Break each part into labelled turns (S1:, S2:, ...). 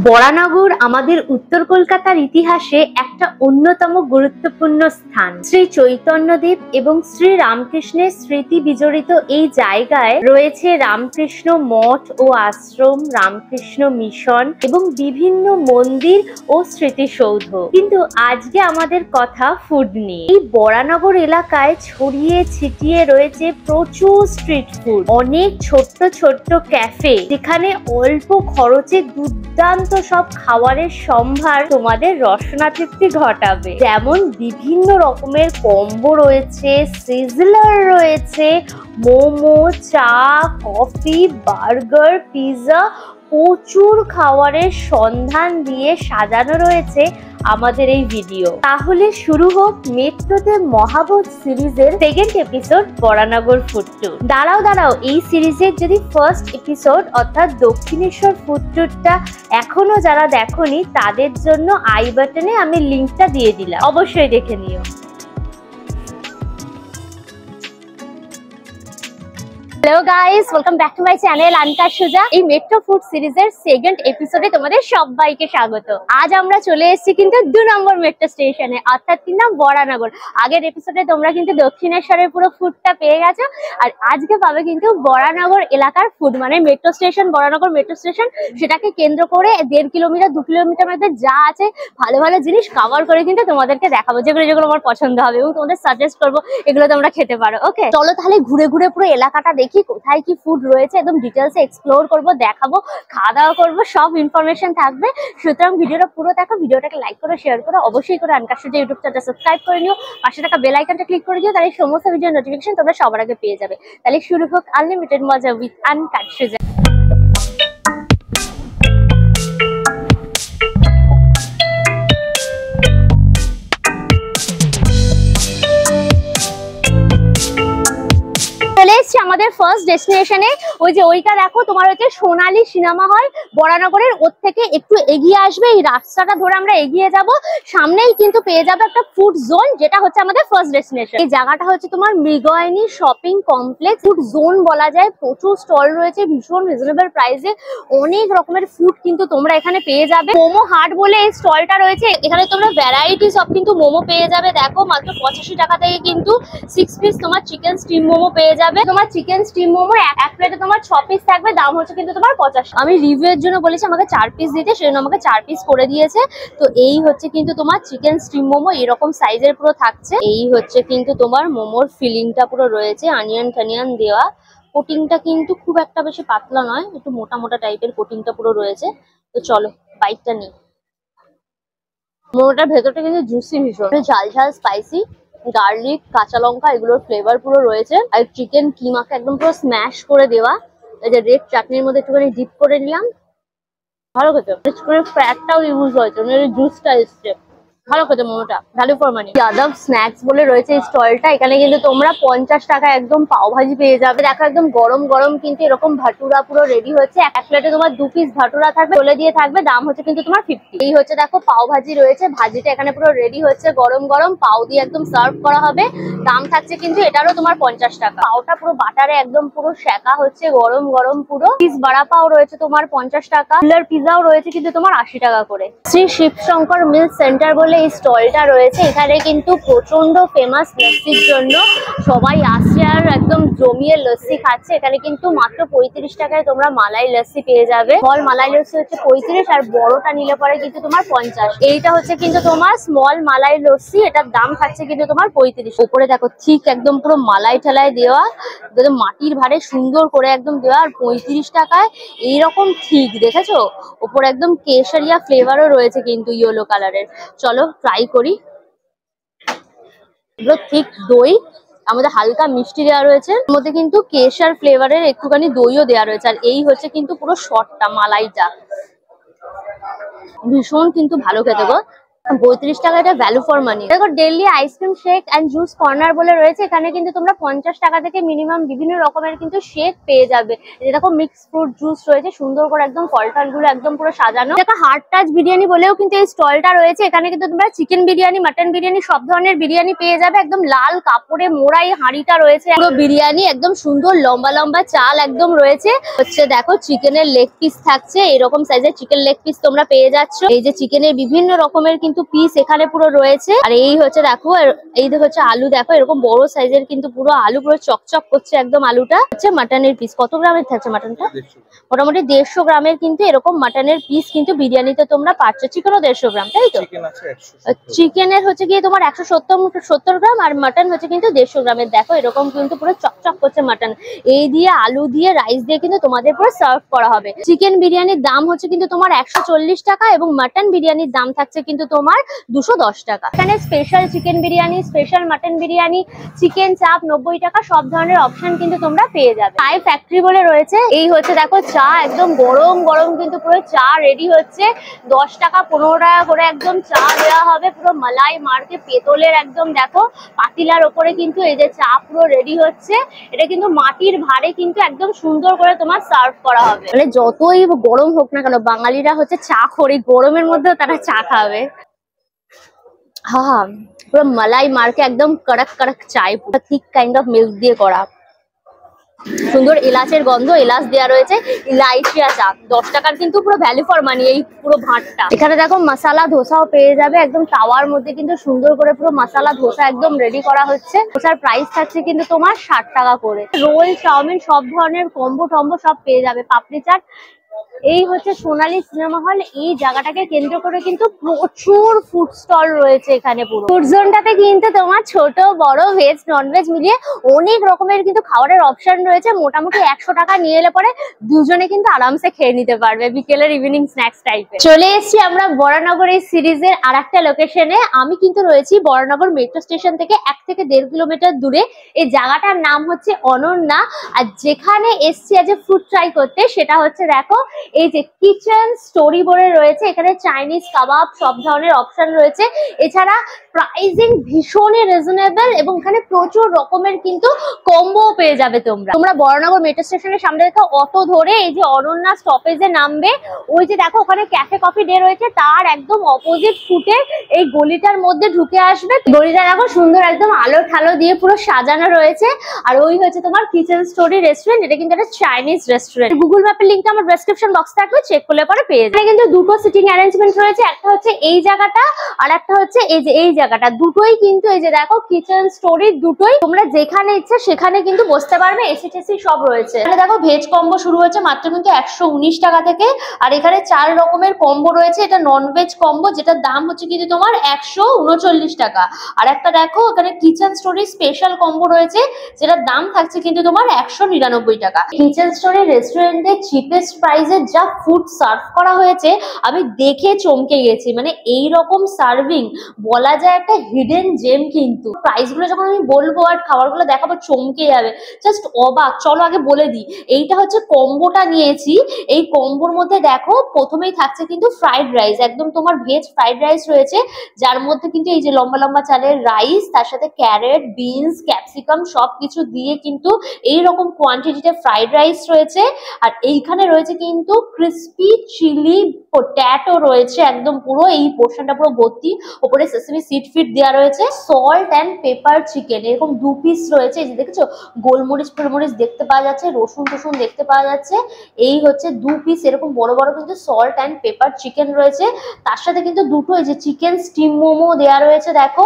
S1: বরানগর আমাদের উত্তর কলকাতার ইতিহাসে একটা অন্যতম গুরুত্বপূর্ণ স্থান। শ্রী চৈতন্যদেব এবং শ্রী রামকৃষ্ণের স্মৃতি বিজড়িত এই জায়গায় রয়েছে রামকৃষ্ণ মঠ ও আশ্রম, রামকৃষ্ণ মিশন এবং বিভিন্ন মন্দির ও স্মৃতিসৌধ। কিন্তু আজকে আমাদের কথা ফুড নিয়ে। এই বরানগর এলাকায় ছড়িয়ে ছিটিয়ে রয়েছে প্রচুর স্ট্রিট ফুড, অনেক ছোট্ট ছোট্ট ক্যাফে, যেখানে অল্প খরচে দুর্দান্ত সব খাবারের সম্ভার তোমাদের রসনা তৃপ্তি ঘটাবে। যেমন বিভিন্ন রকমের কম্বো রয়েছে, সিজলার রয়েছে, মোমো, চা, কফি, বার্গার, পিৎজা, প্রচুর খাবারের সন্ধান দিয়ে সাজানো রয়েছে আমাদের এই ভিডিও। তাহলে শুরু হোক মেট্রোতে মহাবোধ সিরিজের second episode Baranagar food tour. দাঁড়াও, এই সিরিজের যদি ফার্স্ট এপিসোড অর্থাৎ দক্ষিণেশ্বর ফুড ট্যুরটা এখনো যারা দেখোনি তাদের জন্য আই বাটনে আমি লিঙ্কটা দিয়ে দিলাম, অবশ্যই দেখে নিও। Hello guys, welcome back to my channel আনকা সুজা। এই মেট্রো ফুড সিরিজের সেকেন্ড এপিসোডে তোমাদের সবাইকে স্বাগত। আজ আমরা চলে এসেছি কিন্তু 2 নম্বর মেট্রো স্টেশনে, অর্থাৎ কি না বরানগর। আগের এপিসোডে তোমরা কিন্তু দক্ষিণেশ্বরের পুরো ফুডটা পেয়ে গেছো, আর আজকে পাবে কিন্তু বরানগর এলাকার ফুড, মানে metro station, Baranagar metro station, সেটাকে কেন্দ্র করে 1.5 কিলোমিটার 2 কিলোমিটার মধ্যে যা আছে ভালো ভালো জিনিস কভার করে কিন্তু তোমাদেরকে দেখাবো, যেগুলো আমার পছন্দ হবে এবং তোমাদের সাজেস্ট করবো এগুলো তোমরা খেতে পারো। ওকে, চলো তাহলে ঘুরে ঘুরে পুরো এলাকাটা দেখি, কোথায় কি ফুড রয়েছে একদম ডিটেলসে এক্সপ্লোর করব, দেখাবো, খাওয়া দাওয়া করবো, সব ইনফরমেশন থাকবে। সুতরাং ভিডিওটা পুরো দেখো, ভিডিওটাকে লাইক করো, শেয়ার করো, অবশ্যই করে আনকা সুজা ইউটিউব চ্যানেলটা সাবস্ক্রাইব করে নিও, পাশে থাকা বেল আইকনটা ক্লিক করে দিও, তাহলে সমস্ত ভিডিও নোটিফিকেশন তোমরা সবার আগে পেয়ে যাবে। তাহলে শুরু হোক আনলিমিটেড মজা উইথ আনকা সুজা। চলে এসছি আমাদের ফার্স্ট ডেস্টিনেশনে। ওই যে ওইটা দেখো, তোমার হচ্ছে সোনালী সিনেমা হল, বরানগরের ওর থেকে একটু এগিয়ে আসবে, এই রাস্তাটা ধরে আমরা এগিয়ে যাব, সামনেই কিন্তু পেয়ে যাবে একটা ফুড জোন, যেটা হচ্ছে আমাদের ফার্স্ট ডেস্টিনেশন। এই জায়গাটা হচ্ছে তোমার মৃগয়ানী শপিং কমপ্লেক্স, ফুড জোন বলা যায়। প্রচুর স্টল রয়েছে, ভীষণ রিজনেবল প্রাইসে অনেক রকমের ফুড কিন্তু তোমরা এখানে পেয়ে যাবে। মোমো হাট বলে এই স্টলটা রয়েছে, এখানে তোমরা ভ্যারাইটি সব কিন্তু মোমো পেয়ে যাবে। দেখো, মাত্র 85 টাকা থেকে কিন্তু 6 পিস তোমার চিকেন স্টিম মোমো পেয়ে যাবে। তোমার চিকেন স্টিম মোমো এক প্লেটে তোমার 6 পিস থাকবে, দাম হচ্ছে কিন্তু তোমার 50। আমি রিভিউ এর জন্য বলেছি আমাকে 4 পিস দিতে, সেজন্য আমাকে 4 পিস করে দিয়েছে। তো এই হচ্ছে কিন্তু তোমার চিকেন স্টিম মোমো, এরকম সাইজের পুরো থাকছে। এই হচ্ছে কিন্তু তোমার মোমোর ফিলিংটা পুরো রয়েছে, অনিয়ন টানিয়ন দেওয়া। কোটিংটা কিন্তু খুব একটা বেশি পাতলা নয়, একটু মোটা মোটা টাইপের কোটিংটা পুরো রয়েছে। তো চলো বাইটটা নিই। মোমোটার ভেতরটা কিন্তু জুসি, ভীষণ ঝাল ঝাল স্পাইসি, গার্লিক, কাঁচা লঙ্কা এগুলোর ফ্লেভার পুরো রয়েছে। আর চিকেন কিমাকে একদম পুরো স্ম্যাশ করে দেওয়া, এই যে রেড চাটনির মধ্যে একটুখানি ডিপ করে নিলাম, ভালো খেতে। চিকেনের ফ্যাটটাও ইউজ হয়েছে, জুসটা এসছে, ভালো খেতে মোমোটা, value for money. Yadav snacks বলে রয়েছে এই স্টলটা, এখানে কিন্তু তোমরা 50 টাকা একদম পাও ভাজি পেয়ে যাবে। দেখো একদম গরম গরম কিন্তু এরকম ভাটুরা পুরো রেডি হচ্ছে, এক প্লেটে তোমার 2 পিস ভাটুরা থাকবে, চলে দিয়ে থাকবে, দাম হচ্ছে কিন্তু তোমার 50। এই হচ্ছে দেখো পাও ভাজি রয়েছে, ভাজিটা এখানে পুরো রেডি হচ্ছে, গরম গরম পাও দিয়ে একদম সার্ভ করা হবে, দাম থাকছে কিন্তু এটারও তোমার 50 টাকা। পাওটা পুরো বাটারে একদম পুরো সেকা হচ্ছে, গরম গরম পুরো। পিস বাড়া পাও রয়েছে তোমার 50 টাকা, পিজাও রয়েছে কিন্তু তোমার 80 টাকা করে। শ্রী শিবশঙ্কর মিল্ক সেন্টার বলে এই স্টলটা রয়েছে, এখানে কিন্তু প্রচন্ড ফেমাস লস্যির জন্য সবাই আসছে আর একদম জমিয়ে লস্যি খাচ্ছে। এখানে কিন্তু মাত্র 35 টাকায় তোমরা মালাই লস্যি পেয়ে যাবে। স্মল মালাই লস্যি হচ্ছে 35, আর বড়টা নিলে পরে কিন্তু তোমার 50। এইটা হচ্ছে কিন্তু তোমার স্মল মালাই লস্যি, এটার দাম থাকছে কিন্তু তোমার 35। উপরে দেখো ঠিক একদম পুরো মালাই ঠালাই দেওয়া, মাটির ভারে সুন্দর করে একদম দেওয়া, আর 35 টাকায় এইরকম ঠিক দেখেছো। উপরে একদম কেশরিয়া ফ্লেভারও রয়েছে কিন্তু ইয়েলো কালারের। চলো ট্রাই করি। এগুলো ঠিক দই, আমাদের হালকা মিষ্টি দেওয়া রয়েছে, এর মধ্যে কিন্তু কেশর ফ্লেভারের একটুখানি দইও দেওয়া রয়েছে। আর এই হচ্ছে কিন্তু পুরো শর্টটা, মালাইটা ভীষণ কিন্তু ভালো খেতে গো। 32 টাকা, এটা ভ্যালু ফর মানি। দেখো Delhi ice cream shake and juice corner বলে রয়েছে, এখানে কিন্তু তোমরা 50 টাকা থেকে মিনিমাম বিভিন্ন রকমের কিন্তু শেক পেয়ে যাবে। এই দেখো মিক্স ফ্রুট জুস রয়েছে, সুন্দর করে একদম ফলটাল গুলো একদম পুরো সাজানো। দেখো হার্ট টাচ বিরিয়ানি বলেও কিন্তু এই স্টলটা রয়েছে, এখানে কিন্তু তোমরা চিকেন বিরিয়ানি, মাটন বিরিয়ানি সব ধরনের বিরিয়ানি পেয়ে যাবে। একদম লাল কাপড়ে মোড়া এই হাঁড়িটা রয়েছে, পুরো বিরিয়ানি একদম সুন্দর লম্বা লম্বা চাল একদম রয়েছে। হচ্ছে দেখো চিকেনের লেগ পিস থাকছে, এরকম সাইজের চিকেন লেগ পিস তোমরা পেয়ে যাচ্ছ। এই যে চিকেনের বিভিন্ন রকমের কিন্তু পিস এখানে পুরো রয়েছে। আর এই হচ্ছে দেখো, এই হচ্ছে আলু, দেখো এরকম বড় সাইজের কিন্তু পুরো আলু, পুরো চকচক করছে একদম আলুটা। হচ্ছে মাটনের পিস, কত গ্রামের থাকছে মাটনটা? মোটামুটি 150 গ্রামের কিন্তু এরকম মাটনের পিস কিন্তু বিরিয়ানিতে তোমরা পাচ্ছ। চিকেনও 150 গ্রাম, তাই তো? চিকেনের হচ্ছে গিয়ে তোমার 170 গ্রাম, আর মাটন হচ্ছে কিন্তু 150 গ্রামের। দেখো এরকম কিন্তু পুরো চকচক করছে মাটন। এই দিয়ে আলু দিয়ে রাইস দিয়ে কিন্তু তোমাদের পুরো সার্ভ করা হবে। চিকেন বিরিয়ানির দাম হচ্ছে কিন্তু তোমার 140 টাকা, এবং মাটন বিরিয়ানির দাম থাকছে কিন্তু তোমার 210 টাকা। এখানে special chicken biryani, special mutton biryani, chicken চাপ 90 টাকা, সব ধরনের অপশন কিন্তু তোমরা পেয়ে যাবে। চায় ফ্যাক্টরি বলে রয়েছে, এই হচ্ছে দেখো চা একদম গরম গরম কিন্তু পুরো চা রেডি হচ্ছে। 10 টাকা 15 টাকা করে একদম চা দেওয়া হবে, পুরো মালাই মার্কে পেতলের একদম দেখো পাতিলার ওপরে কিন্তু এই যে চা পুরো রেডি হচ্ছে। এটা কিন্তু মাটির ভাঁড়ে কিন্তু একদম সুন্দর করে তোমার সার্ভ করা হবে। মানে যতই গরম হোক না কেন, বাঙালিরা হচ্ছে চা খড়ি, গরমের মধ্যেও তারা চা খাবে। হ্যাঁ, পুরো মালাই মার্কে একদম কড়ক কড়ক চাই, পুরো থিক কাইন্ড অফ মিল্ক দিয়ে করা। সুন্দর এলাচের গন্ধ, এলাচ দেওয়া রয়েছে, ইলাইচিয়া চা। 10 টাকার কিন্তু পুরো ভ্যালু ফর মানি এই পুরো ভাঁড়টা। এখানে দেখো মশালা ধোসাও পেয়ে যাবে, একদম তাওয়ার মধ্যে কিন্তু সুন্দর করে পুরো মশালা ধোসা একদম রেডি করা হচ্ছে। ধোসার প্রাইস থাকছে কিন্তু তোমার 60 টাকা করে। রোল, চাউমিন সব ধরনের কম্বো টম্বো সব পেয়ে যাবে। পাপড়ি চাট। এই হচ্ছে সোনালী সিনেমা হল, এই জায়গাটাকে কেন্দ্র করে কিন্তু প্রচুর ফুড স্টল রয়েছে এখানে। পুরো ফুড জোনটাতে কিন্তু তোমার ছোট বড় ভেজ নন ভেজ মিলিয়ে অনেক রকমের কিন্তু খাবারের অপশন রয়েছে। মোটামুটি 100 টাকা নিয়ে এলে পরে দুজনে কিন্তু আরামসে খেয়ে নিতে পারবে বিকেলের ইভিনিং স্ন্যাক্স টাইপের। চলে এসেছি আমরা বরানগর এই সিরিজের আর একটা লোকেশনে। আমি কিন্তু রয়েছি বরানগর মেট্রো স্টেশন থেকে 1 থেকে 1.5 কিলোমিটার দূরে। এই জায়গাটার নাম হচ্ছে অনন্যা, আর যেখানে এসছি আজ ফুড ট্রাই করতে সেটা হচ্ছে দেখো এই যে কিচেন স্টোরি বলে রয়েছে। এখানে চাইনিজ কাবাব সব ধরনের অপশন রয়েছে, এছাড়া প্রাইসিং ভীষণই রিজনেবল, এবং এখানে প্রচুর রকমের কিন্তু কম্বো পেয়ে যাবে তোমরা বরানগর মেট্রো স্টেশনের সামনে দেখো অটো ধরে এই যে অনন্যা স্টপেজে নামবে। ওই যে দেখো ওখানে ক্যাফে কফি ডে রয়েছে, তার একদম অপোজিট ফুটে এই গলিটার মধ্যে ঢুকে আসবে। গলিটা দেখো সুন্দর একদম আলো ঠালো দিয়ে পুরো সাজানো রয়েছে। আর ওই হচ্ছে তোমার কিচেন স্টোরি রেস্টুরেন্ট, এটা কিন্তু একটা চাইনিজ রেস্টুরেন্ট। গুগল ম্যাপের লিঙ্কটা আমার ডেসক্রিপশন বক্স থাকবে, চেক করলে পরে পেয়ে যাবে। কিন্তু দুটো সিটিং অ্যারেঞ্জমেন্ট রয়েছে, একটা হচ্ছে এই জায়গাটা আর একটা হচ্ছে এই যে এই জায়গাটা। দুটোই কিন্তু এই যে দেখো কিচেন স্টোরি, দুটোই তোমরা যেখানে ইচ্ছে সেখানে কিন্তু বসতে পারবে। এসি টেসি সব রয়েছে। এখানে দেখো ভেজ কম্বো শুরু হচ্ছে মাত্র কিন্তু 119 টাকা থেকে, আর এখানে 4 রকমের কম্বো রয়েছে। এটা নন ভেজ কম্বো, যেটার দাম হচ্ছে কিন্তু তোমার 139 টাকা। আর একটা দেখো এখানে কিচেন স্টোরি স্পেশাল কম্বো রয়েছে, যেটার দাম থাকছে কিন্তু তোমার 199 টাকা। কিচেন স্টোরি রেস্টুরেন্টে চিপেস্ট প্রাইসে যা ফুড সার্ভ করা হয়েছে আমি দেখে চমকে গেছি। মানে এই রকম সার্ভিং বলা যায় একটা হিডেন জেম। কিন্তু প্রাইস গুলো যখন আমি বলবো আর খাবারগুলো দেখাবো চমকে যাবে, জাস্ট অবাক। চলো আগে বলে দিই, এইটা হচ্ছে কম্বোটা নিয়েছি। এই কম্বোর মধ্যে দেখো প্রথমেই থাকছে কিন্তু ফ্রাইড রাইস, একদম তোমার ভেজ ফ্রাইড রাইস রয়েছে, যার মধ্যে কিন্তু এই যে লম্বা লম্বা চালের রাইস, তার সাথে ক্যারেট, বিনস, ক্যাপসিকাম সবকিছু দিয়ে কিন্তু এইরকম কোয়ান্টিটিতে ফ্রাইড রাইস রয়েছে। আর এইখানে রয়েছে কিন্তু ক্রিসপি চিলি পটেটো রয়েছে, একদম পুরো এই পোর্শনটা পুরো ভর্তি। ওপরে সেসমি সিড ফিড দেওয়া রয়েছে। সল্ট অ্যান্ড পেপার চিকেন এরকম 2 পিস রয়েছে। এই যে দেখেছো গোলমরিচ ফোলমরিচ দেখতে পাওয়া যাচ্ছে, রসুন টসুন দেখতে পাওয়া যাচ্ছে। এই হচ্ছে 2 পিস এরকম বড় বড় কিন্তু সল্ট অ্যান্ড পেপার চিকেন রয়েছে। তার সাথে কিন্তু দুটো এই যে চিকেন স্টিম মোমো দেওয়া রয়েছে। দেখো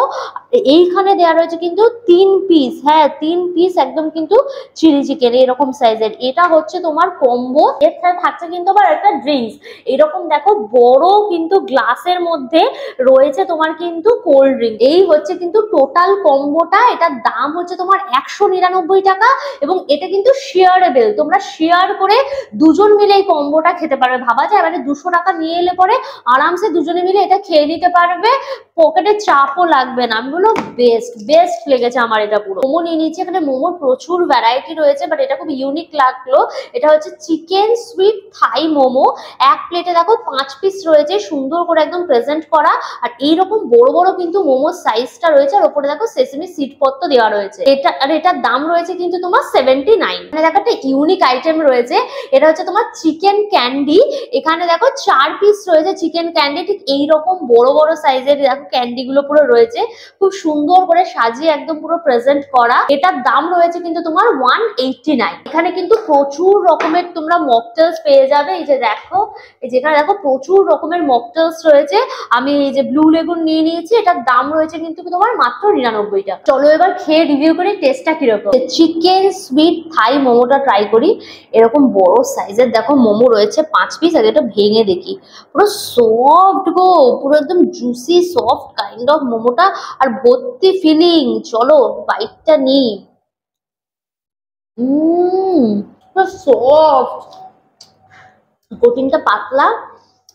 S1: এইখানে দেওয়া রয়েছে কিন্তু 3 পিস, হ্যাঁ 3 পিস একদম কিন্তু চিলি চিকেন এরকম সাইজের। এটা হচ্ছে তোমার কম্বো। এর সাথে থাকছে কিন্তু আবার একটা ড্রিঙ্কস, এরকম দেখো বড় কিন্তু গ্লাসের মধ্যে রয়েছে তোমার কিন্তু কোল্ড ড্রিঙ্ক। এই হচ্ছে কিন্তু টোটাল কম্বোটা। এটার দাম হচ্ছে তোমার 199 টাকা, এবং এটা কিন্তু শেয়ারেবল। তোমরা শেয়ার করে দুজন মিলে এই কম্বোটা খেতে পারবে। ভাবা যায় মানে 200 টাকা নিয়ে এলে পরে আরামসে দুজনে মিলে এটা খেয়ে নিতে পারবে, পকেটে চাপও লাগবে না। আমি বলবো বেস্ট লেগেছে আমার এটা। পুরো মোমো নিয়ে নিচ্ছি, এখানে মোমোর প্রচুর ভ্যারাইটি রয়েছে, বাট এটা খুব ইউনিক লাগলো। এটা হচ্ছে চিকেন সুইট থাই মোমো। এক প্লেটে দেখো 5 পিস রয়েছে, সুন্দর করে একদম প্রেজেন্ট করা। আর এইরকম বড় বড় কিন্তু মোমোর সাইজটা রয়েছে। আর ওপরে দেখো সেসমি সিড পত্র দেওয়া রয়েছে। এটার দাম রয়েছে কিন্তু তোমার 79। মানে দেখো একটা ইউনিক আইটেম রয়েছে, এটা হচ্ছে তোমার চিকেন ক্যান্ডি। এখানে দেখো 4 পিস রয়েছে চিকেন ক্যান্ডি, ঠিক এইরকম বড় বড় সাইজের দেখো ক্যান্ডি গুলো পুরো রয়েছে, খুব সুন্দর করে সাজিয়ে একদম পুরো প্রেজেন্ট করা। এটার দাম রয়েছে কিন্তু তোমার 189। এখানে কিন্তু প্রচুর রকমের তোমরা মকটেলস পেয়ে যাবে। এই যে দেখো, এই যেখানে দেখো প্রচুর রকমের মকটেলস রয়েছে। আমি এই যে ব্লু লেগুন নিয়ে নিয়েছি, এটার দাম রয়েছে কিন্তু তোমার মাত্র 99 টাকা। চলো এবার খেয়ে রিভিউ করি টেস্টটা কিরকম। চিকেন সুইট থাই মোমোটা ট্রাই করি। এরকম বড় সাইজের দেখো মোমো রয়েছে 5 পিস। আগে এটা ভেঙে দেখি, পুরো সফট গো, পুরো একদম জুসি সফট কাইন্ড অফ মোমোটা, আর ভর্তি ফিলিং। চলো বাইটটা নিই। পুরো সফট, কোটিংটা পাতলা,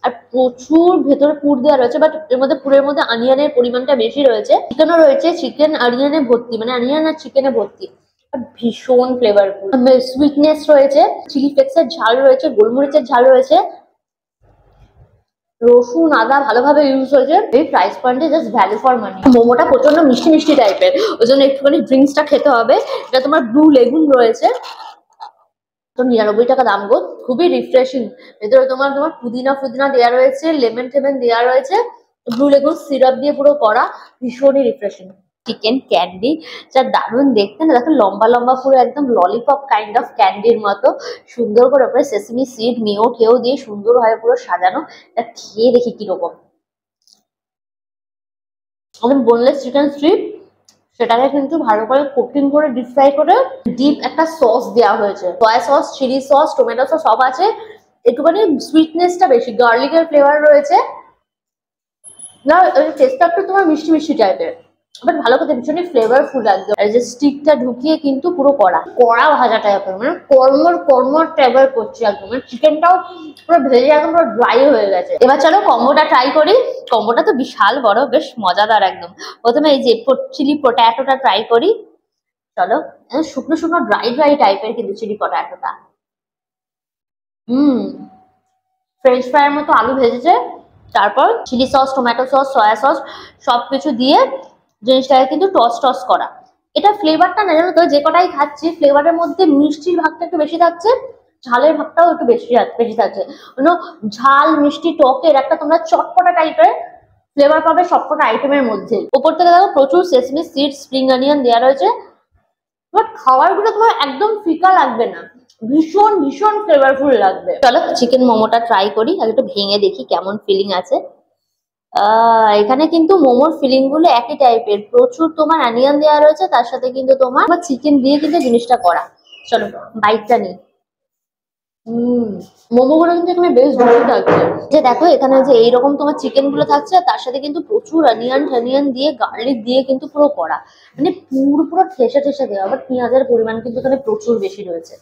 S1: আর প্রচুর ভেতরে পুর দেওয়া রয়েছে। বাট এর মধ্যে পুরের মধ্যে অনিয়নের পরিমাণটা বেশি রয়েছে। চিকেনও রয়েছে, চিকেন অনিয়নে ভর্তি, মানে অনিয়ন আর চিকেনে ভর্তি। ভীষণ ফ্লেভারফুল, সুইটনেস রয়েছে, চিলি ফ্লেক্সের ঝাল রয়েছে, গোলমরিচের ঝাল রয়েছে, রসুন আদা ভালোভাবে ইউজ হয়েছে। এই প্রাইস পয়েন্টে জাস্ট ভ্যালু ফর মানি। মোমোটা প্রচন্ড মিষ্টি মিষ্টি টাইপের, ওই জন্য একটুখানি ড্রিঙ্কসটা খেতে হবে। এটা তোমার ব্লু লেগুন রয়েছে, তো 99 টাকা দাম গো। খুবই রিফ্রেশিং। ভেতরে তোমার তোমার পুদিনা ফুদিনা দেওয়া রয়েছে, লেমন টেমন দেওয়া রয়েছে, ব্লু লেগুন সিরাপ দিয়ে পুরো করা, ভীষণই রিফ্রেশিং। চিকেন ক্যান্ডি যা দারুণ দেখতে না, দেখো লম্বা লম্বা পুরো একদম ললিপপ কাইন্ড অফ ক্যান্ডির মতো, সুন্দর করে ওপরে সেসমি সিড মেও ঠেও দিয়ে সুন্দর হয় পুরো সাজানো। এটা খেয়ে দেখি কিরকম। আমাদের বোনলেস চিকেন স্ট্রিপ, সেটাকে কিন্তু ভালো করে কোটিং করে ডিপ ফ্রাই করে ডিপ একটা সস দেওয়া হয়েছে। Soya sauce, chilli sauce, tomato sauce সব আছে। একটুখানি সুইটনেসটা বেশি, গার্লিকের ফ্লেভার রয়েছে না, টেস্টটা একটু তোমার মিষ্টি মিষ্টি টাইপের, বাট ভালো খেতে, ভীষণই ফ্লেভারফুল একদম। আর যে স্টিকটা ঢুকিয়ে কিন্তু পুরো কড়া কড়া ভাজা টাইপের, মানে কর্মর কর্মর ট্রাইবার করছে একদম। মানে চিকেনটাও পুরো ভেজে একদম পুরো ড্রাই হয়ে গেছে। এবার চলো কম্বোটা ট্রাই করি। কম্বোটা তো বিশাল বড়, বেশ মজাদার একদম। প্রথমে এই যে চিলি পটাটোটা ট্রাই করি। চলো, শুকনো শুকনো ড্রাই ড্রাই টাইপের কিন্তু চিলি পটাটোটা। ফ্রেঞ্চ ফ্রাইয়ের মতো আলু ভেজেছে, তারপর chilli sauce, tomato sauce, soya sauce সবকিছু দিয়ে জিনিসটাকে কিন্তু টস টস করা। এটা ফ্লেভারটা না জানো তো, যে কটাই খাচ্ছি ফ্লেভারের মধ্যে মিষ্টির ভাগটা একটু বেশি থাকছে, ঝালের ভাগটাও একটু বেশি থাকছে। ঝাল মিষ্টি টকের একটা তোমরা চটপটা টাইপের ফ্লেভার পাবে সবকটা আইটেমের মধ্যে। উপর থেকে দেখো প্রচুর সেসমি সিড, স্প্রিং অনিয়ন দেওয়া রয়েছে। বাট খাবার গুলো তোমার একদম ফিকা লাগবে না, ভীষণ ভীষণ ফ্লেভারফুল লাগবে। চলো চিকেন মোমোটা ট্রাই করি, আগে একটু ভেঙে দেখি কেমন ফিলিং আছে। এখানে কিন্তু মোমোর ফিলিং গুলো একই টাইপের, প্রচুর তোমার অনিয়ন দেওয়া রয়েছে, তার সাথে কিন্তু তোমার চিকেন দিয়ে কিন্তু জিনিসটা করা। চলো বাইটটা নিই। মোমো গুলো কিন্তু এখানে বেশ ভালো থাকছে। যে দেখো এখানে যে এইরকম তোমার চিকেন গুলো থাকছে, তার সাথে কিন্তু প্রচুর অনিয়ন দিয়ে গার্লিক দিয়ে কিন্তু পুরো করা, মানে পুরো পুরো ঠেসে ঠেসে দেওয়া। বাট পেঁয়াজের পরিমাণ কিন্তু এখানে প্রচুর বেশি রয়েছে।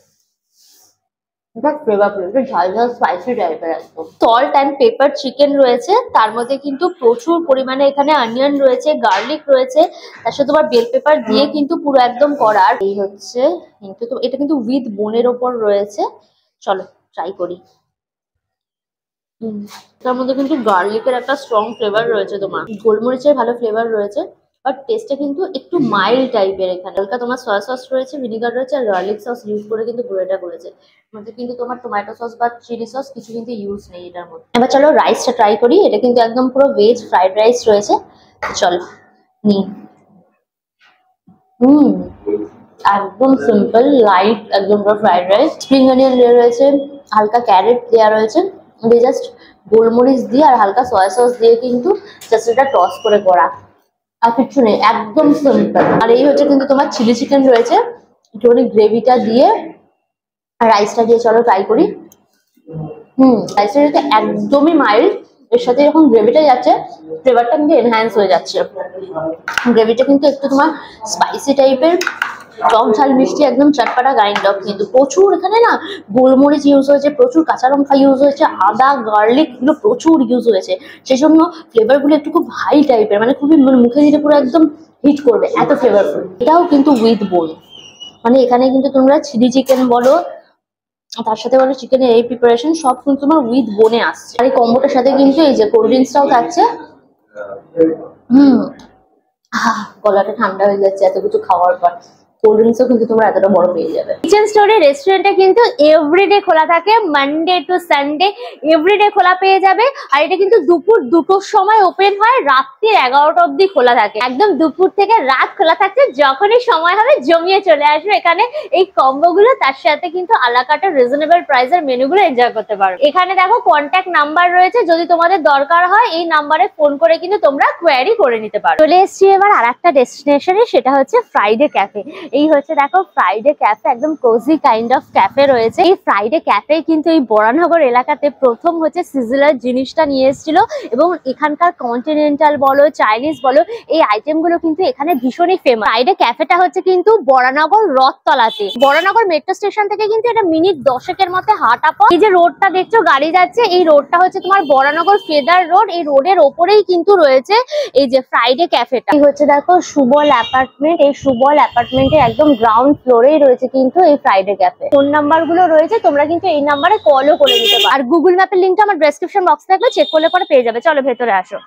S1: ঝাল ঝাল স্পাইসি টাইপের একদম। সল্ট অ্যান্ড পেপার চিকেন রয়েছে, তার মধ্যে কিন্তু প্রচুর পরিমাণে এখানে অনিয়ন রয়েছে, গার্লিক রয়েছে, তার সাথে তোমার বেল পেপার দিয়ে কিন্তু পুরো একদম করা। আর এই হচ্ছে কিন্তু এটা কিন্তু উইথ বোনের ওপর রয়েছে। চলো ট্রাই করি। তার মধ্যে কিন্তু গার্লিকের একটা স্ট্রং ফ্লেভার রয়েছে, তোমার গোলমরিচের ভালো ফ্লেভার রয়েছে, বাট টেস্টটা কিন্তু একটু মাইল্ড টাইপের। এখানে হালকা তোমার সয়া সস রয়েছে, ভিনিগার রয়েছে, আর গার্লিক সস ইউজ করে কিন্তু পুরোটা করেছে। মধ্যে কিন্তু তোমার টমেটো সস বা চিলি সস কিছু কিন্তু ইউজ নেই এটার মধ্যে। এবার চলো রাইসটা ট্রাই করি। এটা কিন্তু একদম পুরো ভেজ ফ্রাইড রাইস রয়েছে। চলো নি। একদম সিম্পল লাইট একদম পুরো ফ্রাইড রাইস। স্প্রিং অনিয়ন দেওয়া রয়েছে, হালকা ক্যারেট দেওয়া রয়েছে, দিয়ে জাস্ট গোলমরিচ দিয়ে আর হালকা সয়া সস দিয়ে কিন্তু জাস্ট এটা টস করে করা, আর কিছু নেই, একদম সিম্পল। আর এই হচ্ছে কিন্তু তোমার চিলি চিকেন রয়েছে, একটুখানি গ্রেভিটা দিয়ে আর রাইসটা দিয়ে। চলো ট্রাই করি। রাইসটা যেটা একদমই মাইল্ড, এর সাথে যখন গ্রেভিটা যাচ্ছে ফ্লেভারটা কিন্তু এনহ্যান্স হয়ে যাচ্ছে। গ্রেভিটা কিন্তু একটু তোমার স্পাইসি টাইপের, টক ঝাল মিষ্টি একদম চটপাটা কাইন্ড অফ। কিন্তু প্রচুর এখানে না গোলমরিচ ইউজ হয়েছে, প্রচুর কাঁচা লঙ্কা ইউজ হয়েছে, আদা গার্লিক গুলো প্রচুর ইউজ হয়েছে, সেই জন্য ফ্লেভার গুলো একটু খুব হাই টাইপের, মানে খুবই মুখে দিতে পুরো একদম হিট করবে এত ফ্লেভারফুল। এটাও কিন্তু উইথ বোন, মানে এখানে কিন্তু তোমরা চিলি চিকেন বলো, তার সাথে বলো চিকেনের এই প্রিপারেশন সব কিন্তু তোমার উইথ বোনে আসছে। আর এই কম্বোটার সাথে কিন্তু এই যে কোল্ড ড্রিঙ্কসটাও থাকছে। হুম, গলাটা ঠান্ডা হয়ে যাচ্ছে এত কিছু খাওয়ার পর। কোল্ড ড্রিঙ্কসও কিন্তু তোমরা এতটা বড় পেয়ে যাবে। কিচেন স্টোরে রেস্টুরেন্টটা কিন্তু এভরিডে খোলা থাকে, মানডে টু সানডে এভরিডে খোলা পেয়ে যাবে। আর এটা কিন্তু দুপুর 2টোর সময় ওপেন হয়, রাত্রি 11টা অবধি খোলা থাকে। একদম দুপুর থেকে রাত খোলা থাকছে, যখনই সময় হবে জমিয়ে চলে আসবে এখানে এই কম্বো গুলো। তার সাথে কিন্তু আলাকাটা রিজনেবল প্রাইসের মেনুগুলো এনজয় করতে পারো। এখানে দেখো কন্ট্যাক্ট নাম্বার রয়েছে, যদি তোমাদের দরকার হয় এই নাম্বারে ফোন করে কিন্তু তোমরা কোয়ারি করে নিতে পারো। চলে এসছি এবার আর একটা ডেস্টিনেশনে, সেটা হচ্ছে ফ্রাইডে ক্যাফে। এই হচ্ছে দেখো ফ্রাইডে ক্যাফে, একদম কোজি কাইন্ড অফ ক্যাফে রয়েছে। এই ফ্রাইডে ক্যাফে কিন্তু এই বরানগর এলাকাতে প্রথম হচ্ছে সিজলার জিনিসটা নিয়ে এসেছিল, এবং এখানকার কন্টিনেন্টাল বলো চাইনিজ বলো এই আইটেম গুলো কিন্তু এখানে ভীষণই ফেমাস। ফ্রাইডে ক্যাফেটা হচ্ছে কিন্তু বরানগর রথতলাতে। বরানগর মেট্রো স্টেশন থেকে কিন্তু এটা মিনিট 10-এর মধ্যে হাঁটা পথ। এই যে রোডটা দেখছো গাড়ি যাচ্ছে, এই রোডটা হচ্ছে তোমার বরানগর ফেদার রোড। এই রোডের ওপরেই কিন্তু রয়েছে এই যে ফ্রাইডে ক্যাফেটা। এই হচ্ছে দেখো সুবল অ্যাপার্টমেন্ট, এই সুবল অ্যাপার্টমেন্টের একদম গ্রাউন্ড ফ্লোরেই রয়েছে কিন্তু এই ফ্রাইডে ক্যাফে। ফোন নাম্বার গুলো রয়েছে, তোমরা কিন্তু এই নাম্বারে কলও করে নিতে পারো। আর গুগল ম্যাপের লিঙ্কটা আমার ডেসক্রিপশন বক্সে থাকবে, চেক করলে পরে পেয়ে যাবে। চলো ভেতরে আসো।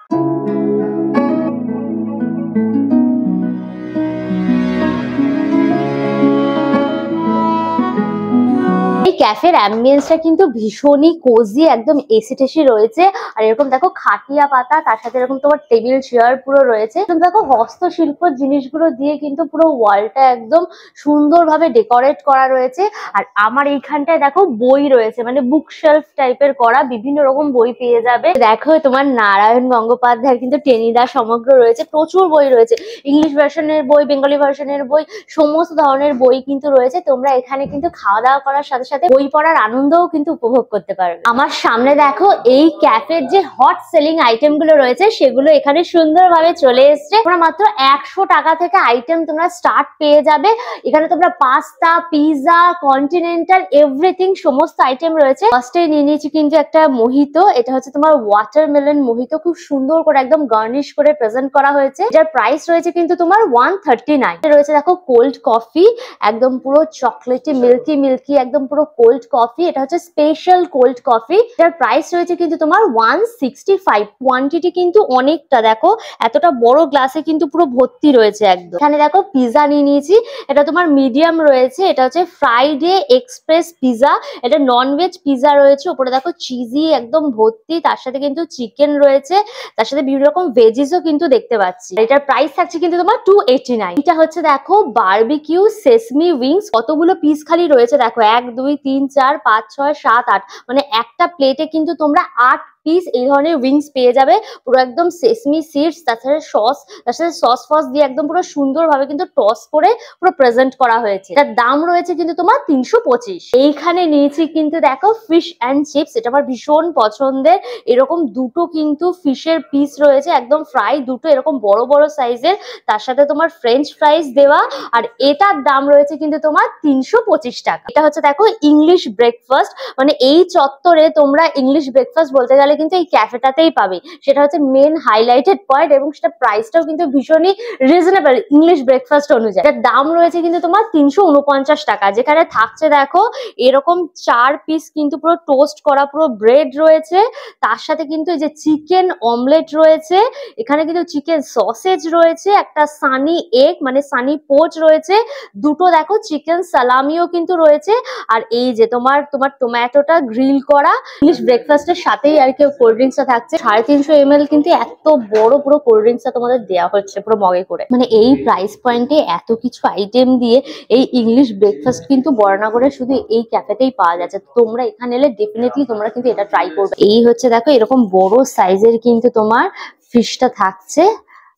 S1: এই ক্যাফের অ্যাম্বিয়েন্সটা কিন্তু ভীষণই কোজি, একদম এসি টেসি রয়েছে। আর এরকম দেখো খাটিয়া পাতা, তার সাথে এরকম তোমার টেবিল চেয়ার পুরো রয়েছে। তুমি দেখো হস্তশিল্প জিনিসগুলো দিয়ে কিন্তু পুরো ওয়ালটা একদম সুন্দরভাবে ডেকোরেট করা রয়েছে। আর আমার এইখানটায় দেখো বই রয়েছে, মানে বুক শেলফ টাইপের করা, বিভিন্ন রকম বই পেয়ে যাবে। দেখো তোমার নারায়ণ গঙ্গোপাধ্যায়ের কিন্তু টেনিদা সমগ্র রয়েছে, প্রচুর বই রয়েছে। ইংলিশ ভার্সনের বই, বেঙ্গলি ভার্সনের বই, সমস্ত ধরনের বই কিন্তু রয়েছে। তোমরা এখানে কিন্তু খাওয়া দাওয়া করার সাথে সাথে বই পড়ার আনন্দও কিন্তু উপভোগ করতে পারবে। আমার সামনে দেখো এই ক্যাফের যে হট সেলিং আইটেম গুলো রয়েছে সেগুলো এখানে সুন্দরভাবে চলে এসছে। তোমরা মাত্র 100 টাকা থেকে আইটেম তোমরা স্টার্ট পেয়ে যাবে। এখানে তোমরা পাস্তা, পিৎজা, কন্টিনেন্টাল এভরিথিং সমস্ত আইটেম রয়েছে। ফার্স্টে নিয়ে নিয়েছি কিন্তু একটা মোহিতো, এটা হচ্ছে তোমার ওয়াটারমেলন মোহিতো, খুব সুন্দর করে একদম গার্নিশ করে প্রেজেন্ট করা হয়েছে। যার প্রাইস রয়েছে কিন্তু তোমার 139 রয়েছে। দেখো কোল্ড কফি, একদম পুরো চকলেটি মিল্কি মিল্কি একদম পুরো কোল্ড কফি। এটা হচ্ছে স্পেশাল কোল্ড কফি, যার প্রাইস রয়েছে কিন্তু তোমার 165। কোয়ান্টিটি কিন্তু অনেকটা, দেখো এতটা বড় গ্লাসে কিন্তু পুরো ভর্তি রয়েছে একদম। এখানে দেখো পিৎজা নিয়ে নিয়েছি, এটা তোমার মিডিয়াম রয়েছে। এটা হচ্ছে ফ্রাইডে এক্সপ্রেস পিৎজা, এটা নন ভেজ পিৎজা রয়েছে। উপরে দেখো চিজি একদম ভর্তি, তার সাথে কিন্তু চিকেন রয়েছে, তার সাথে বিভিন্ন রকম ভেজিসও কিন্তু দেখতে পাচ্ছি। এটার প্রাইস থাকছে কিন্তু তোমার 289। এটা হচ্ছে দেখো বারবিকিউ সেসমি উইংস, কতগুলো পিস খালি রয়েছে দেখো, 1 2 3 4 5 6 7 8, মানে একটা প্লেটে কিন্তু তোমরা 8 পিস এই ধরনের উইংস পেয়ে যাবে। পুরো একদম সেসমি সিডস, তার সাথে সস, তার সাথে সস ফস দিয়ে একদম পুরো সুন্দরভাবে কিন্তু টস করে পুরো প্রেজেন্ট করা হয়েছে। এটার দাম রয়েছে কিন্তু তোমার 325। এইখানে নিয়েছি কিন্তু দেখো ফিশ অ্যান্ড চিপস, এটা আমার ভীষণ পছন্দের। এরকম দুটো কিন্তু ফিশের পিস রয়েছে, একদম ফ্রাই দুটো, এরকম বড় বড় সাইজের, তার সাথে তোমার ফ্রেঞ্চ ফ্রাইস দেওয়া। আর এটার দাম রয়েছে কিন্তু তোমার 325 টাকা। এটা হচ্ছে দেখো ইংলিশ ব্রেকফাস্ট, মানে এই চত্বরে তোমরা ইংলিশ ব্রেকফাস্ট বলতে গেলে কিন্তু এই ক্যাফেটাতেই পাবে। সেটা হচ্ছে মেন হাইলাইটেড পয়েন্ট, এবং সেটা প্রাইসটাও কিন্তু ভীষণই রিজনেবল ইংলিশ ব্রেকফাস্ট অনুযায়ী। এটার দাম রয়েছে কিন্তু তোমার 349 টাকা। যেখানে থাকছে দেখো এরকম 4 পিস কিন্তু পুরো টোস্ট করা পুরো ব্রেড রয়েছে, তার সাথে কিন্তু এই যে চিকেন অমলেট রয়েছে, এখানে কিন্তু চিকেন সসেজ রয়েছে, একটা সানি এগ মানে সানি পোচ রয়েছে, দুটো দেখো চিকেন সালামিও কিন্তু রয়েছে। আর এই যে তোমার টমেটোটা গ্রিল করা। ইংলিশ ব্রেকফাস্টের সাথেই আর কি কোল্ড ড্রিঙ্কসটা থাকছে। 350 ml কিন্তু এত বড় পুরো কোল্ড ড্রিঙ্কসটা তোমাদের দেওয়া হচ্ছে পুরো মগে করে। মানে এই প্রাইস পয়েন্টে এত কিছু আইটেম দিয়ে এই ইংলিশ ব্রেকফাস্ট কিন্তু বরানগরে শুধু এই ক্যাফেতেই পাওয়া যাচ্ছে। তোমরা এখানে এলে ডেফিনেটলি তোমরা কিন্তু এটা ট্রাই করবে। এই হচ্ছে দেখো এরকম বড় সাইজের কিন্তু তোমার ফিশটা থাকছে।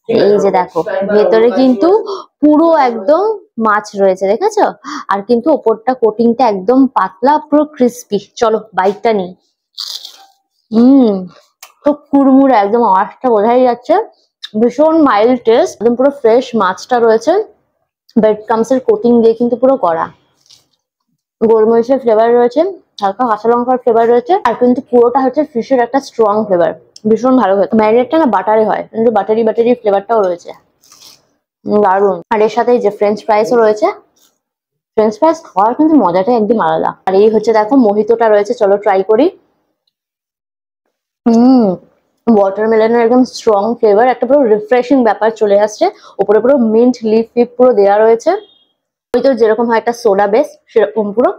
S1: এই যে দেখো ভেতরে কিন্তু পুরো একদম মাছ রয়েছে, দেখেছো? আর কিন্তু ওপরটা কোটিংটা একদম পাতলা, পুরো ক্রিস্পি। চলো বাইটটা নিই। খুব কুড়মুড়ে একদম, আওয়াজটা বোঝাই যাচ্ছে। ভীষণ মাইল্ড টেস্ট, একদম পুরো ফ্রেশ মাছটা রয়েছে, ব্রেড ক্রামসের কোটিং দিয়ে কিন্তু পুরো করা। গোলমরিচের ফ্লেভার রয়েছে, হালকা কাঁচা লঙ্কার ফ্লেভার রয়েছে, আর কিন্তু পুরোটা হচ্ছে ফিশের একটা স্ট্রং ফ্লেভার। ভীষণ ভালো হয়। ম্যারিনেটটা না বাটারে হয়, কিন্তু বাটারি ফ্লেভারটাও রয়েছে, দারুণ। আর এর সাথে যে ফ্রেঞ্চ ফ্রাইসও রয়েছে, ফ্রেঞ্চ ফ্রাইস খাওয়ার কিন্তু মজাটাই একদম আলাদা। আর এই হচ্ছে দেখো মোহিতোটা রয়েছে, চলো ট্রাই করি। হুম, ওয়াটারমেলনের একদম স্ট্রং ফ্লেভার, একটা পুরো রিফ্রেশিং ব্যাপার চলে আসছে। উপরে পুরো মিন্ট লিফ ফিপ পুরো দেওয়া রয়েছে। ওই তো যেরকম হয় একটা সোডা বেস, সেরকম পুরো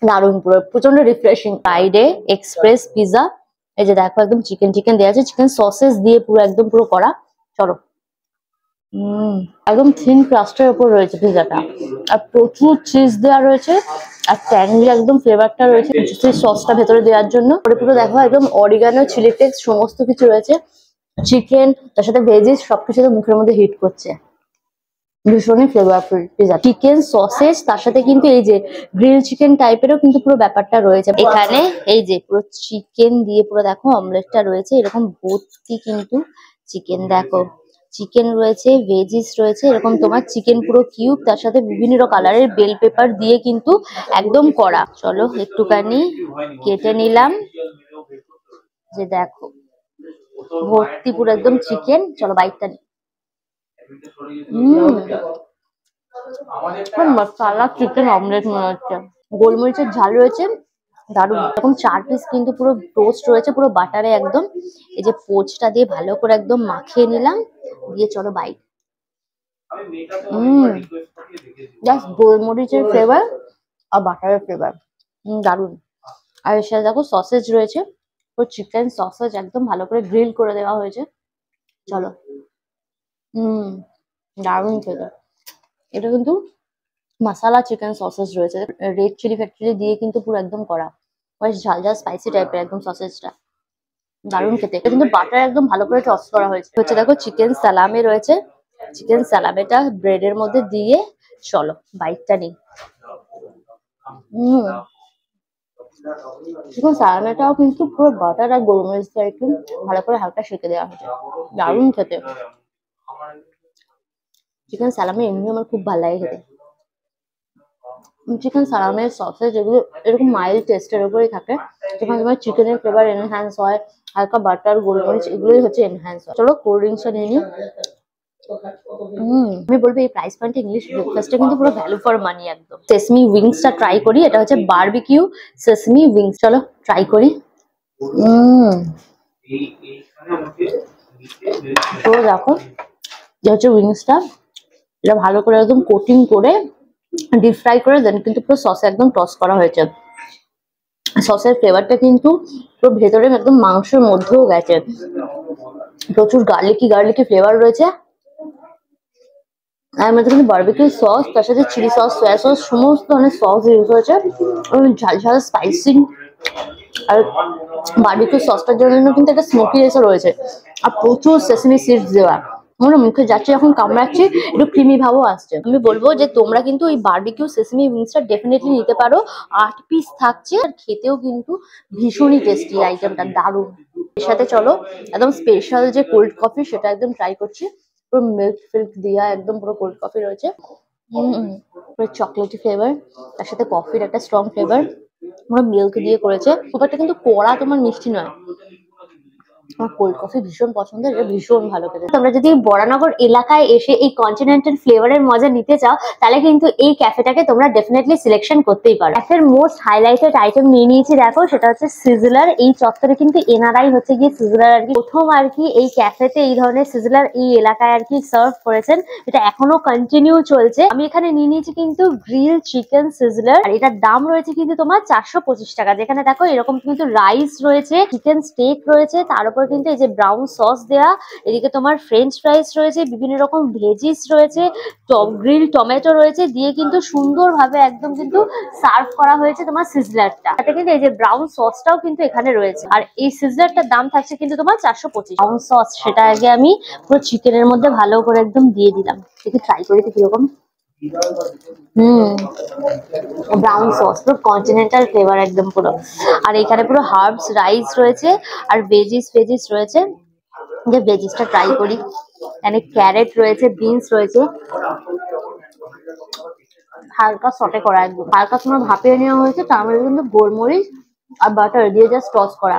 S1: দারুণ, পুরো প্রচন্ড রিফ্রেশিং। ফ্রাইডে এক্সপ্রেস পিজা, এই যে দেখো একদম চিকেন চিকেন দেওয়া আছে, চিকেন সসেস দিয়ে পুরো একদম পুরো করা। চলো। একদম থিন ক্রাস্টের উপর রয়েছে পিজাটা, আর প্রচুর চিজ দেওয়া রয়েছে, আর ট্যাঙ্গি একদম ফ্লেভারটা রয়েছে সেই সসটা ভেতরে দেওয়ার জন্য। পুরো দেখো একদম অরিগানো, চিলি ফ্লেক্স সমস্ত কিছু রয়েছে, চিকেন তার সাথে ভেজিস সবকিছু মুখের মধ্যে হিট করছে। ভীষণই ফ্লেভারফুল পিজা, চিকেন সসেজ তার সাথে কিন্তু এই যে গ্রিল চিকেন টাইপেরও কিন্তু পুরো ব্যাপারটা রয়েছে এখানে। এই যে পুরো চিকেন দিয়ে পুরো দেখো অমলেটটা রয়েছে এরকম ভর্তি কিন্তু চিকেন, দেখো চিকেন রয়েছে, ভেজিস রয়েছে, এরকম তোমার চিকেন পুরো কিউব, তার সাথে বিভিন্ন কালারের বেল পেপার দিয়ে কিন্তু একদম করা। চলো একটুখানি কেটে নিলাম, যে দেখো ভর্তি পুরো একদম চিকেন। চলো বাইকটা নি। মশলা চিকেন অমলেট মনে হচ্ছে, গোলমরিচের ঝাল রয়েছে দারুণ। এরকম 4 পিস কিন্তু পুরো টোস্ট রয়েছে পুরো বাটারে একদম। এই যে পোচটা দিয়ে ভালো করে একদম মাখিয়ে নিলাম, দিয়ে চলো বাইট। জাস্ট গোলমরিচের ফ্লেভার আর বাটারের ফ্লেভার, দারুণ। আর এর সাথে দেখো সসেজ রয়েছে, পুরো চিকেন সসেজ একদম ভালো করে গ্রিল করে দেওয়া হয়েছে। চলো। দারুণ খেতে। এটা কিন্তু মশালা চিকেন সসেজ রয়েছে, রেড চিলি ফ্যাক্টরি দিয়ে কিন্তু পুরো একদম করা, বেশ ঝাল ঝাল স্পাইসি টাইপের একদম সসেজটা, দারুণ খেতে। এটা কিন্তু বাটার একদম ভালো করে টস করা হয়েছে। হচ্ছে দেখো চিকেন সালামি রয়েছে, চিকেন সালামিটা ব্রেডের মধ্যে দিয়ে চলো বাইটটা নিই। চিকেন সালামিটাও কিন্তু পুরো বাটার আর গোলমরিচ দিয়ে একদম ভালো করে হালকা সেঁকে দেওয়া হয়েছে, দারুণ খেতে। চিকেন সালামি এমনি আমার খুব ভালো লাগে খেতে। চিকেন সালামের সসেজ এগুলো এরকম মাইল্ড টেস্টের উপরেই থাকে, যেখানে তোমার চিকেনের ফ্লেভার এনহ্যান্স হয়, হালকা বাটার গোলমরিচ এগুলোই হচ্ছে এনহ্যান্স হয়। চলো কোল্ড ড্রিঙ্কসটা নিয়ে নিই। আমি বলবো এই প্রাইস পয়েন্টে ইংলিশ ব্রেকফাস্টটা কিন্তু পুরো ভ্যালু ফর মানি একদম। সেসমি উইংসটা ট্রাই করি, এটা হচ্ছে বারবিকিউ সেসমি উইংস, চলো ট্রাই করি। তো দেখো যে হচ্ছে উইংসটা, এটা ভালো করে একদম কোটিং করে ডিপ ফ্রাই করে দেন কিন্তু পুরো সসে একদম টস করা হয়েছে। সসের ফ্লেভারটা কিন্তু পুরো ভেতরে একদম মাংসের মধ্যেও গেছে, প্রচুর গার্লিকি ফ্লেভার রয়েছে। আর মধ্যে কিন্তু বারবিকিউ সস, তার সাথে চিলি সস, সয়া সস সমস্ত ধরনের সস ইউজ হয়েছে, ঝাল ঝাল স্পাইসি। আর বারবিকিউ সসটার জন্য কিন্তু একটা স্মোকি রেসও রয়েছে, আর প্রচুর সেসমি সিডস দেওয়া, আমরা মুখে যাচ্ছে যখন কামড়াচ্ছি একটু ক্রিমি ভাবও আসছে। আমি বলবো যে তোমরা কিন্তু এই বারবিকিউ সেসমি উইংসটা ডেফিনেটলি নিতে পারো, 8 পিস থাকছে, আর খেতেও কিন্তু ভীষণই টেস্টি আইটেমটা, দারুণ। এর সাথে চলো একদম স্পেশাল যে কোল্ড কফি সেটা একদম ট্রাই করছি, পুরো মিল্ক ফিল্ক দিয়া একদম পুরো কোল্ড কফি রয়েছে, পুরো চকলেটি ফ্লেভার, তার সাথে কফির একটা স্ট্রং ফ্লেভার, পুরো মিল্ক দিয়ে করেছে। ব্যাপারটা কিন্তু কড়া তোমার মিষ্টি নয়, আমার কোল্ড কফি ভীষণ পছন্দের, এটা ভীষণ ভালো খেতে। তোমরা যদি বরানগর এলাকায় এসে এই কন্টিনেন্টাল ফ্লেভারের মজা নিতে চাও, তাহলে কিন্তু এই ক্যাফেটাকে তোমরা ডেফিনেটলি সিলেকশন করতেই পারো। ক্যাফের মোস্ট হাইলাইটেড আইটেম নিয়ে নিয়েছি, দেখো সেটা হচ্ছে সিজলার। এই চত্বরে কিন্তু এনআরআই হচ্ছে গিয়ে সিজলার আর কি প্রথম আর কি এই ক্যাফেতে এই ধরনের সিজলার এই এলাকায় আর কি সার্ভ করেছেন, এটা এখনো কন্টিনিউ চলছে। আমি এখানে নিয়ে নিয়েছি কিন্তু গ্রিল চিকেন সিজলার, আর এটার দাম রয়েছে কিন্তু তোমার 425 টাকা। যেখানে দেখো এরকম কিন্তু রাইস রয়েছে, চিকেন স্টেক রয়েছে, তার উপর কিন্তু এই যে ব্রাউন সস দেয়া, এদিকে তোমার ফ্রেঞ্চ ফ্রাইস রয়েছে, বিভিন্ন রকম ভেজিস রয়েছে, গ্রিল টমেটো রয়েছে, দিয়ে কিন্তু সুন্দরভাবে একদম কিন্তু সার্ভ করা হয়েছে তোমার সিজলারটা। তাতে কিন্তু এই যে ব্রাউন সসটাও কিন্তু এখানে রয়েছে, আর এই সিজলারটার দাম থাকছে কিন্তু তোমার 425। ব্রাউন সস সেটা আগে আমি পুরো চিকেনের মধ্যে ভালো করে একদম দিয়ে দিলাম, দেখি ট্রাই করে কিরকম। ব্রাউন সস পুরো কন্টিনেন্টাল ফ্লেভার একদম পুরো, আর এখানে পুরো হার্বস রাইস রয়েছে আর ভেজিস রয়েছে, যে ভেজিসটা ট্রাই করি। এখানে ক্যারেট রয়েছে, বিনস রয়েছে, হালকা সটে করা একদম হালকা সময় ভাপিয়ে নেওয়া হয়েছে, তার মধ্যে কিন্তু গোলমরিচ আর বাটার দিয়ে জাস্ট টস করা,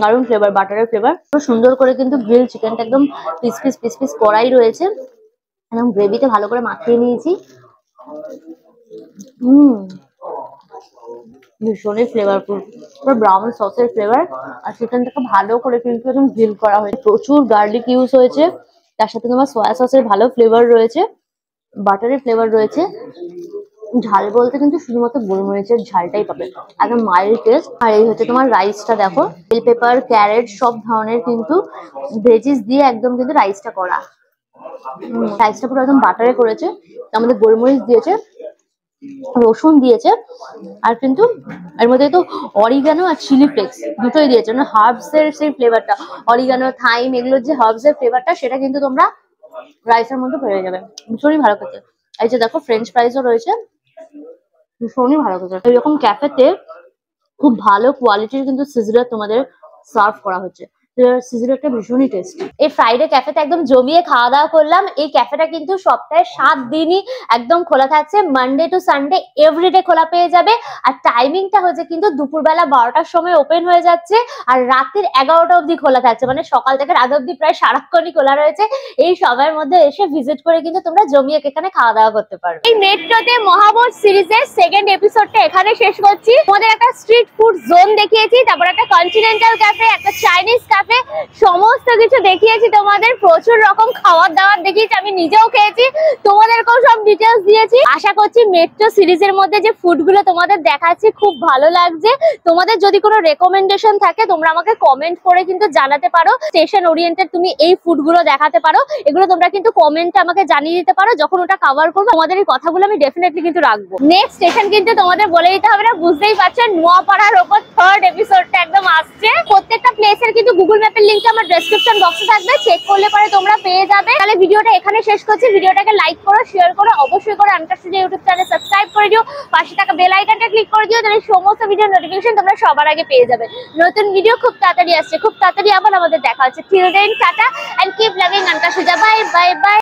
S1: দারুণ ফ্লেভার, বাটারের ফ্লেভার। খুব সুন্দর করে কিন্তু গ্রিল চিকেনটা একদম পিস করাই রয়েছে, একদম গ্রেভিতে ভালো করে মাখিয়ে নিয়েছি। ভীষণই ফ্লেভারফুল, পুরো ব্রাউন সসের ফ্লেভার। আর চিকেনটাকে ভালো করে কিন্তু একদম গ্রিল করা হয়েছে, প্রচুর গার্লিক ইউজ হয়েছে, তার সাথে তোমার সয়া সসের ভালো ফ্লেভার রয়েছে, বাটারের ফ্লেভার রয়েছে। ঝাল বলতে কিন্তু শুধুমাত্র গোলমরিচের ঝালটাই পাবে, একদম মাইল্ড টেস্ট। আর এই হচ্ছে তোমার রাইসটা, দেখো বেল পেপার, ক্যারেট সব ধরনের কিন্তু ভেজিস দিয়ে একদম কিন্তু রাইসটা করা। রাইসটা পুরো একদম বাটারে করেছে, তার মধ্যে গোলমরিচ দিয়েছে, রসুন দিয়েছে, আর কিন্তু এর মধ্যে তো অরিগানো আর চিলি ফ্লেক্স দুটোই দিয়েছে, মানে হার্বস এর সেই ফ্লেভারটা, অরিগানো থাইম এগুলোর যে হার্বস এর ফ্লেভারটা সেটা কিন্তু তোমরা রাইসের মধ্যে পেয়ে যাবে। ভীষণই ভালো খেতে। এই যে দেখো ফ্রেঞ্চ ফ্রাইসও রয়েছে, ভীষণই ভালো খেতে। এরকম ক্যাফেতে খুব ভালো কোয়ালিটির কিন্তু সিজলার তোমাদের সার্ভ করা হচ্ছে, সিজলারটা ভীষণই টেস্টি। এই ফ্রাইডে ক্যাফেতে একদম জমিয়ে খাওয়া দাওয়া করলাম। এই ক্যাফেটা কিন্তু সপ্তাহে 7 দিনই একদম খোলা থাকছে, মানডে টু সানডে এভরিডে খোলা পেয়ে যাবে। আর টাইমিংটা হচ্ছে কিন্তু দুপুরবেলা 12টার সময় ওপেন হয়ে যাচ্ছে, আর রাতের 11টা অবধি খোলা থাকছে, মানে সকাল থেকে রাত অবধি প্রায় সারাক্ষণই খোলা রয়েছে। এই সময়ের মধ্যে এসে ভিজিট করে কিন্তু তোমরা জমিয়ে এখানে খাওয়া দাওয়া করতে পারো। এই মেট্রোতে মহাবোধ সিরিজের সেকেন্ড এপিসোডটা এখানে শেষ করছি। তোমাদের একটা স্ট্রিট ফুড জোন দেখিয়েছি, তারপর একটা কন্টিনেন্টাল ক্যাফে, একটা চাইনিজ ক্যাফে, সমস্ত কিছু দেখিয়েছি তোমাদের। প্রচুর রকম খাবার দাবার দেখিয়েছি, আমি নিজেও খেয়েছি, তোমাদেরকেও সব ডিটেলস দিয়েছি। আশা করছি মেট্রো সিরিজের মধ্যে যে ফুডগুলো তোমাদের দেখাচ্ছি খুব ভালো লাগছে। তোমাদের যদি কোনো রেকমেন্ডেশন থাকে তোমরা আমাকে কমেন্ট করে কিন্তু জানাতে পারো। স্টেশন ওরিয়েন্টেড তুমি এই ফুডগুলো দেখাতে পারো, এগুলো তোমরা কিন্তু কমেন্টে আমাকে জানিয়ে দিতে পারো। যখন ওটা কভার করবো তোমাদের এই কথাগুলো আমি ডেফিনেটলি কিন্তু রাখবো। নেক্সট স্টেশন কিন্তু তোমাদের বলে দিতে হবে না, বুঝতেই পারছো, নোয়াপাড়ার ওপর থার্ড এপিসোডটা একদম আসছে। প্রত্যেকটা প্লেসের কিন্তু গুগল ম্যাপের লিংক আমার ডেসক্রিপশন বক্সে থাকবে, চেক করলে পরে তোমরা পেয়ে যাবে। তাহলে ভিডিওটা এখানে শেষ করছি। ভিডিওটাকে লাইক করো, শেয়ার করো, অবশ্যই করে আনকার স্টুডিও ইউটিউব চ্যানেল সাবস্ক্রাইব করে দিও, পাশে থাকা বেল আইকনটা ক্লিক করে দিও, তাহলে সমস্ত ভিডিও নোটিফিকেশন তোমরা সবার আগে পেয়ে যাবে। নতুন ভিডিও খুব তাড়াতাড়ি আসছে, খুব তাড়াতাড়ি আবার আমাদের দেখা হচ্ছে। Till then tata and keep loving anchor studio. Bye bye by.